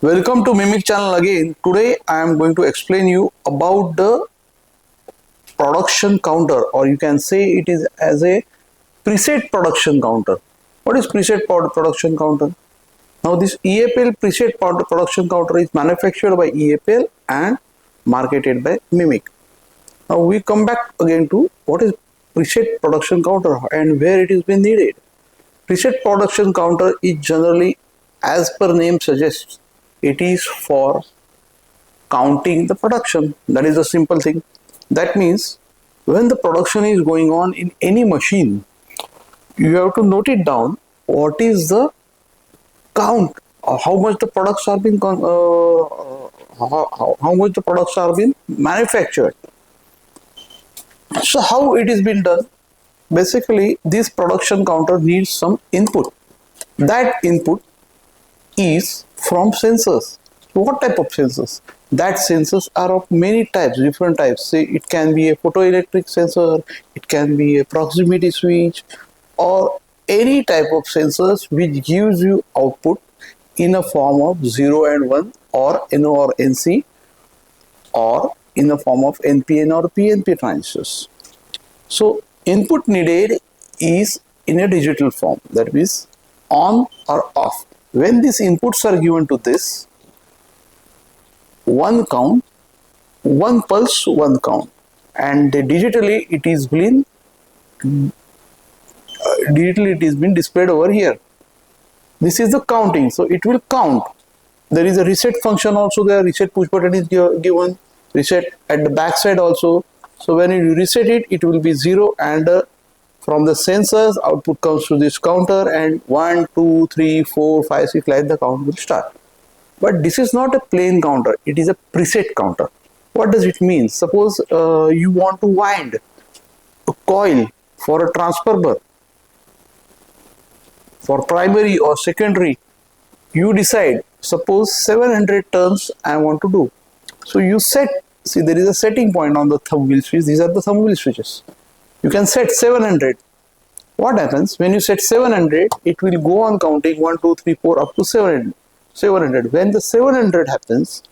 Welcome to Mimic channel again. Today I am going to explain you about the production counter, or you can say it is as a preset production counter. What is preset production counter? Now this EAPL preset production counter is manufactured by EAPL and marketed by Mimic. Now we come back again to what is preset production counter and where it is been needed. Preset production counter is generally, as per name suggests, it is for counting the production. That is a simple thing. That means when the production is going on in any machine, you have to note it down what is the count or how much the products are being how much the products are being manufactured. So how it is being done? Basically, this production counter needs some input. That input is from sensors. What type of sensors? That sensors are of many types, different types. Say it can be a photoelectric sensor, it can be a proximity switch, or any type of sensors which gives you output in a form of 0 and 1 or NO or NC, or in the form of NPN or PNP transistors. So input needed is in a digital form, that means on or off. When these inputs are given to this, one count, one pulse, one count, and digitally it is been displayed over here. This is the counting, so it will count. There is a reset function also there. Reset push button is given. Reset at the back side also. So when you reset it, it will be 0, and from the sensors output comes to this counter, and 1, 2, 3, 4, 5, 6 like the count will start. But this is not a plain counter, it is a preset counter. What does it mean? Suppose you want to wind a coil for a transformer for primary or secondary. You decide, suppose 700 turns I want to do. So you set, see there is a setting point on the thumb wheel switch. These are the thumb wheel switches. You can set 700. What happens when you set 700? It will go on counting 1, 2, 3, 4 up to 700. When the 700 happens,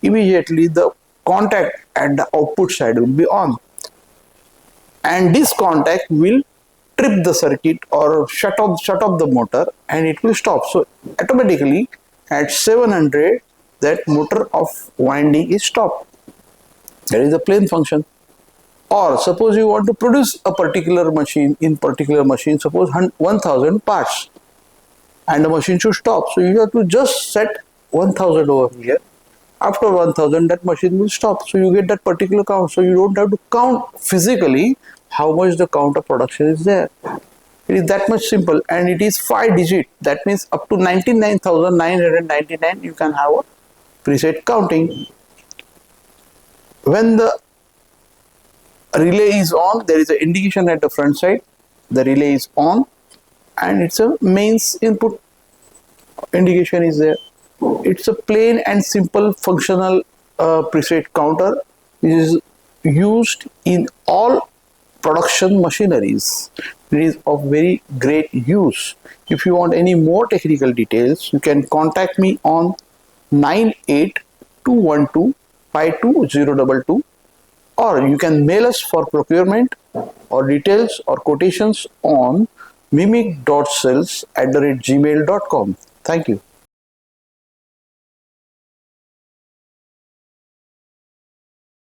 immediately the contact at the output side will be on, and this contact will trip the circuit or shut off the motor, and it will stop. So automatically at 700 that motor of winding is stopped. That is the plain function. Or suppose you want to produce a particular machine, suppose 1000 parts, and the machine should stop. So you have to just set 1000 over here. After 1000 that machine will stop. So you get that particular count. So you don't have to count physically how much the count of production is there. It is that much simple, and it is 5 digit. That means up to 99,999 you can have a preset counting. When the relay is on, there is an indication at the front side. The relay is on, and it's a mains input indication is there. It's a plain and simple functional preset counter. It is used in all production machineries. It is of very great use. If you want any more technical details, you can contact me on 9821252022, or you can mail us for procurement or details or quotations on mimic.sales@gmail.com. Thank you.